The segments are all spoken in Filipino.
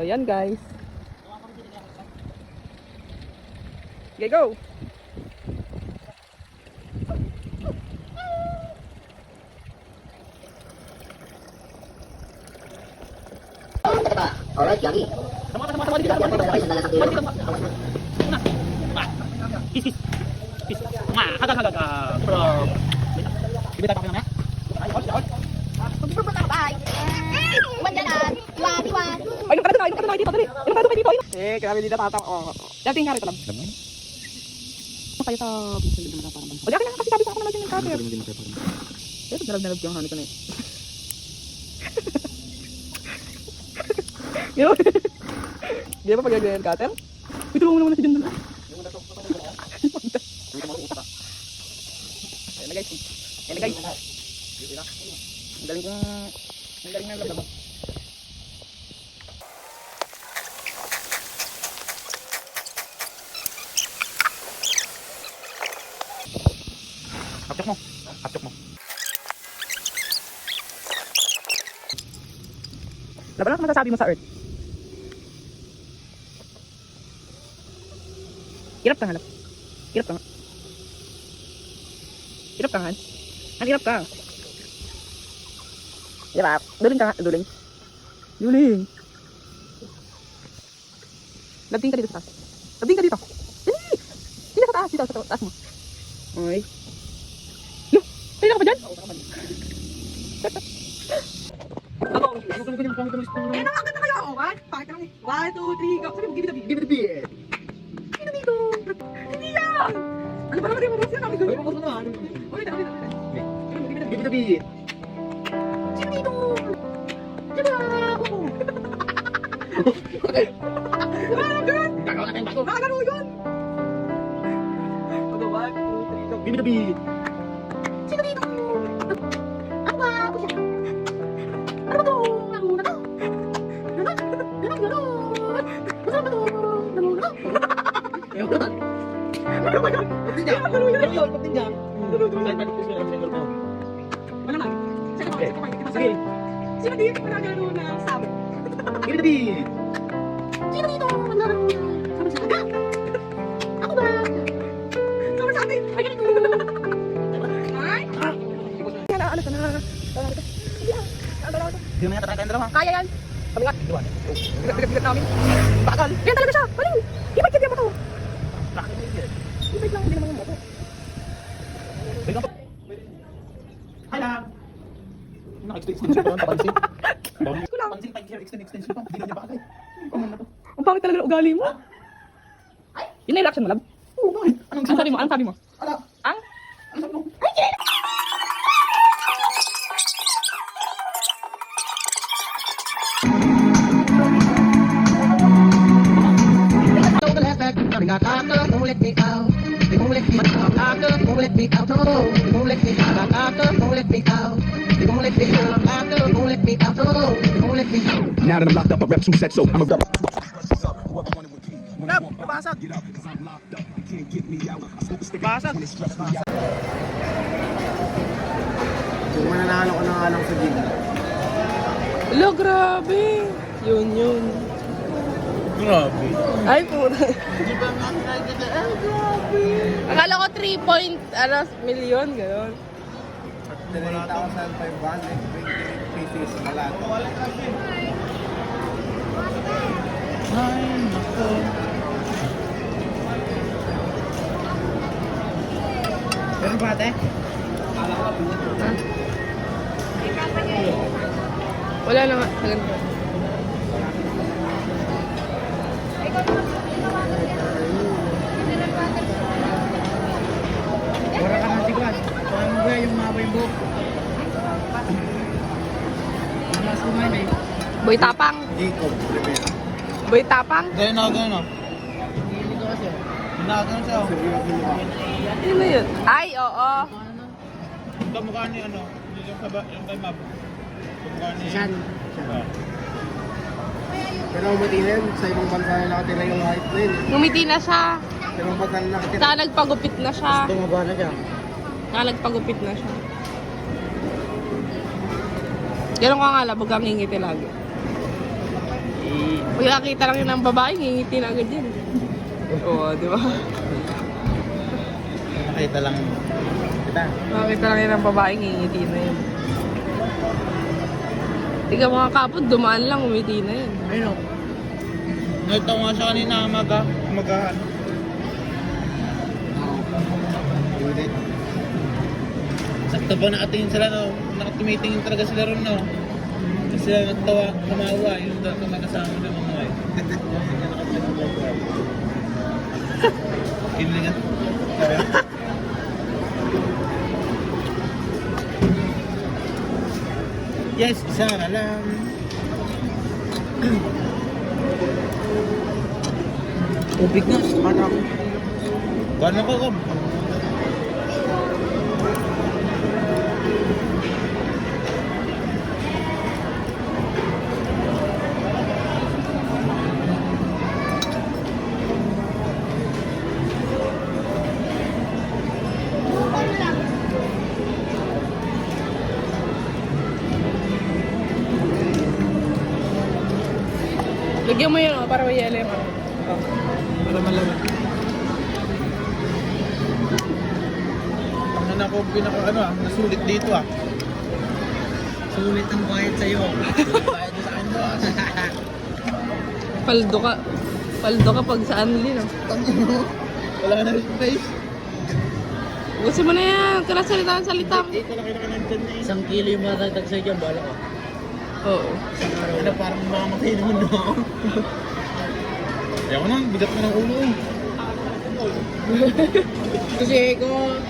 So yan guys. Okay, go! Alright, Yagi. Ay, inom ka na dito, dali. Inom ka na dito. Eh, grabe dito tatang. Oh. Dating ka rin lang. Kayo sa o di akin na kasi sabi ko ako naman yung cutter. Ito darag-darag yung hanay ko na eh. Gino? Di ba pag gagawin yung cutter? Pitulungan mo naman na si John doon. Ayan na guys. Ayan na guys. Ang galing ng lablab. Hapchok mo. Laban lang masasabi mo sa earth. Hirap ka nga. Hirap ka nga. Hirap ka nga. Ang hirap ka. Hirap. Duling ka nga. Duling. Labing ka dito sa taas. Labing ka dito. Dito sa taas. Dito sa taas mo. Okay. Pwede ka ba dyan? Ako, gusto ko yung eh, nakakanta kayo ako, ha? Pakita lang eh. 1, 2, 3, go. Sabi mo, give it a beat. Give it a beat. Sino dito? Hindi yan! Ano ba naman yung mabos yan? Uy, mabos mo naman. Ulit. Give it a beat. Sino dito? Diba? Gano'n! Gagawa natin bago. Gano'n yun! Ano, 1, 2, 3, go. Give it a beat. Sino dito? Ano ba? Ano ba to? Ano na to? Ganon. Masarap ba to? Ayaw naman. Ano ba yun? Patinja. Patinja. Saan balik ko sila ng mo? Wala na. Sige. Sino dito managano na sabi? Give it a beat. Sino dito managano na sabi? Ako ba? Sama sa atin. Ay, ganito. Ano ka na? Hindi naman yata tayo tayong dalawa. Kaya yan. Sabi nga. Bigat namin. Bakal. Yan talaga siya. Baliw. Ibig kaya mo to. Ibig lang. Hindi naman yung moto. Hi lang. Naka-extension pa. Papansin. Papansin tayo here. Extension pa. Hindi na niya bakal. Ang pangit talaga ng ugali mo. Yun na yung reaction mo, lab? Oo, bakit? Anong sabi mo? Anong sabi mo? Ang? Anong sabi mo? Ay, kaya! Now that I'm locked up, I rep 2 sets, so I'm a rep. Basag! Basag! Kung mananalo ko na nga lang sa gym. Hello, grabe! Yun. Grabe. Ay, puta. Di ba nga kita? Ay, grabe. Akala ko 3 million, gano'n. 3,520 pieces na lahat. Ay, nako. Meron ba ate? Wala na nga. Ganito. Wala ka ng tigwan. Parang ba yung mabay mo? Mas kumain eh. Boy Tapang. Jacob Rivera. Boy Tapang. Gano'n ako gano'n. Hindi ko kasi. Ginagano siya. Ano ba yun? Ay, oo. Kamukha ni ano? Yung kay Mab. Kamukha ni... Siyan. Pero umati na yun, sa ibang bansa na nakatira yung height na yun. Ngumiti na siya. Sa ibang bansa na nakatira. Saka nagpagupit na siya. Tumaba na siya. Saka nagpagupit na siya. Ganun ka nga labog ang ngingiti lagi. Pag nakita lang yun ng babae, ngingiti na agad yan. Oo, di ba? Nakita lang. Kita. Nakita lang yun ng babae, ngingiti na yun. Ikaw mga kapod, dumaan lang, umiti na yun. Ayun o. Nakita ko nga siya kanina, magahan. Sakto pa nakatingin sila, no? Nakatumitingin talaga sila ron, no? Kasi sila nagtawa, kumawa, yung kasama ng mga eh. Kilingan. Yes, isa na lang. Tubig na, sumana ako. Gano'n ko, Kom? Lagyan mo yun, para may yelo yung Para malaman. Ang anak ko, nasulit dito ah. Sulit ang bayad sa'yo. Sulit bayad sa akin, boss. Paldo ka. Paldo ka pag saan din, no? Wala ka na rin face. Gusto mo na yan, kaya salita mo. Dito lang kinaka nandyan na eh. 1 kilo yung matagtag sa'yo dyan, bala ko. Oo. Ano, parang mamamatay naman na ako. Ayaw ko na, bigat ko ng ulo eh. Kasi kung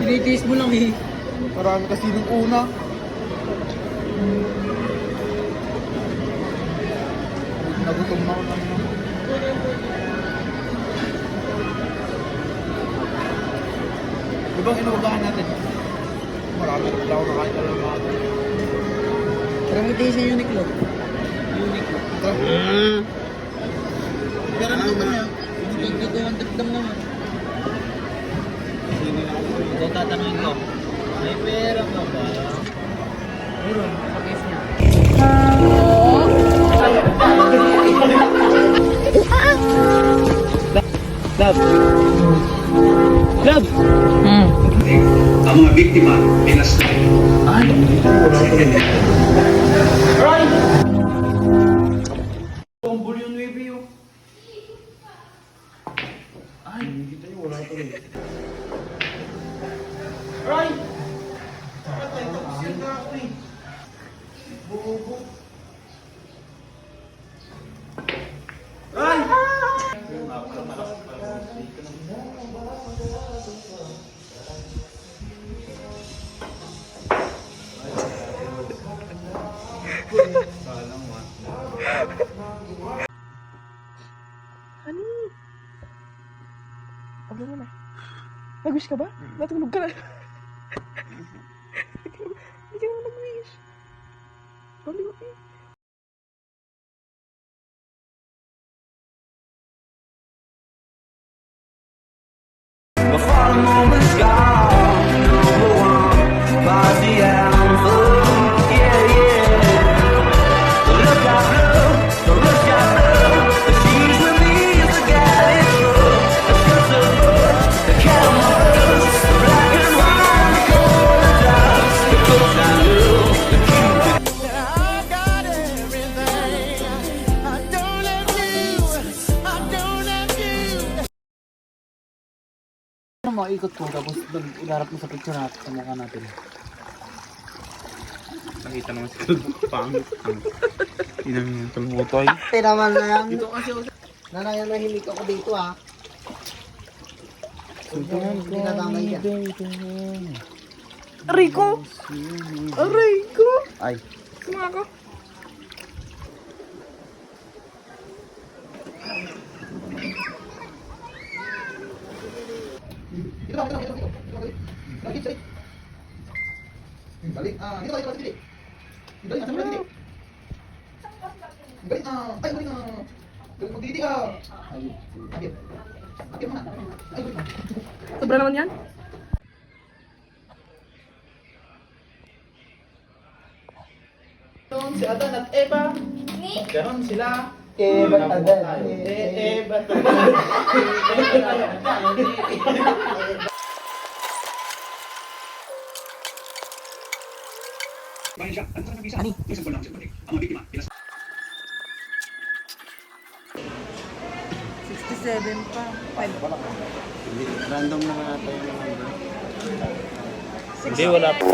tinitiis mo lang eh. Marami kasi nung una. Nagutom na ako ng Ibang inuugahan natin. Marami na pala ako nakain talaga mga ako. Tara mo tayo sa Uniqlo. Uniqlo. Pero ano naman yan? Hindi ko ang trip naman. Ito tatanungin ko. May pera ka ba? Meron, sa case niya. Love. Love! Ang mga biktima, pinastay. Tombol yung wavy yun. Ay, kita nyo, wala pa rin. Roy! Patay, tapos na ako eh. Bobo. Roy! Ano? Abla mo na. Nag-wish ka ba? Natulog ka na. Hindi ka naman nag-wish. Baliw eh. Before the moment's gone, number one, buys the anthem. Yeah, yeah. The lookout blue, the lookout blue. The she's with me is the galley true. The skirts of blue, the cameras, the black and white, the gold and dust, the books I knew, the cupid. I got everything. I don't have you. I don't have you. Ano mo, ikot ko, tapos doon ilarap mo sa picture natin, sa mukha natin. Nakita naman si Kalbo. Pangit. Inang yung kalbutoy. Naman na yan. Dito kasi ako. Nanahimik ako dito ha. Hindi natamay yan. Aray ko! Aray ko! Ay. Sumaka. Balik. Dito kayo dito. Balik na, balik. Balik na. Ay, balik na. Balik magdidi ka. Ay. Akit. Akit mo na. Ay, balik na. Sobra naman yan. Si Adan at Eva. Ganon sila. Batagan. Batagan. Bayan siya, ano sa nabisa? May sampol lang sa balik. Ang mga biktima, pinas... 67 pa. Random na nga tayo ng number. Hindi, wala pa.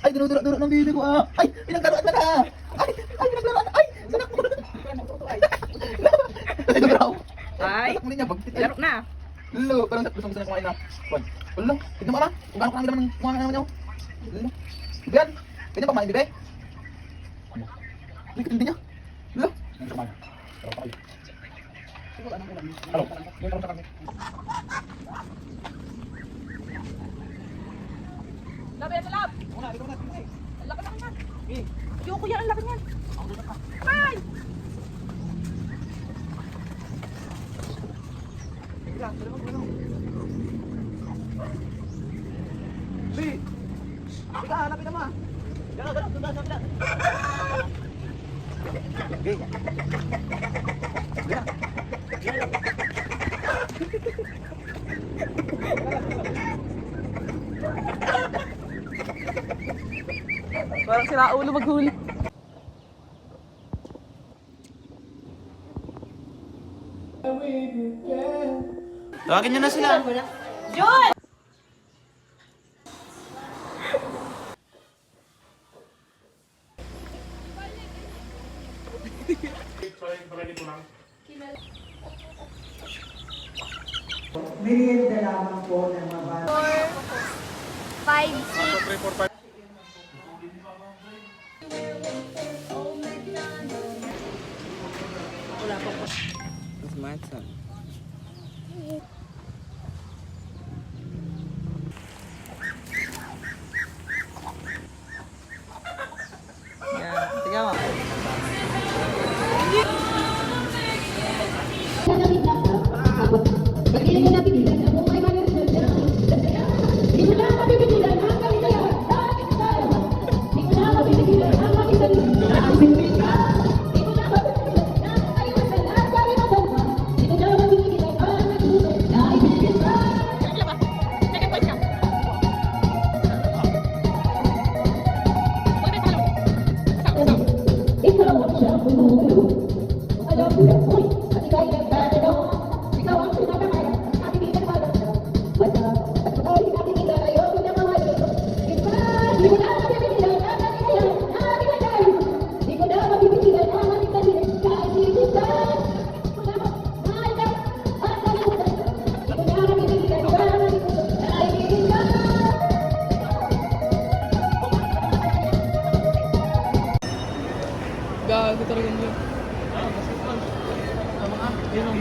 Ay, duro ng bibig ko ah. Ay, pinaglaruan na ka. Ay, pinaglaruan. Ay, sanak mo. Ay, nagraw. Ay, Sanak mo niya, bagtit. laro na. Lalo, parang gusto na kumain na. Wala, tignan mo na. Kung gaano karami naman ng kumain naman niyo. Lalo. Bigan, ganyan pa kumain, bibig. Ay, katindi niya. Lalo. Hello. Lab, yan, lab. Ang laki naman yan. Ayoko yan, ang laki niyan. Ay! Ika, hanapin naman. Gano'n, tunda sa bila. Parang sila ulo maghuli. Tawagin nyo na sila. Merienda lamang po ng mga bata. 5, 6. Yan, tingnan mo. Gago talaga nyo. Yun,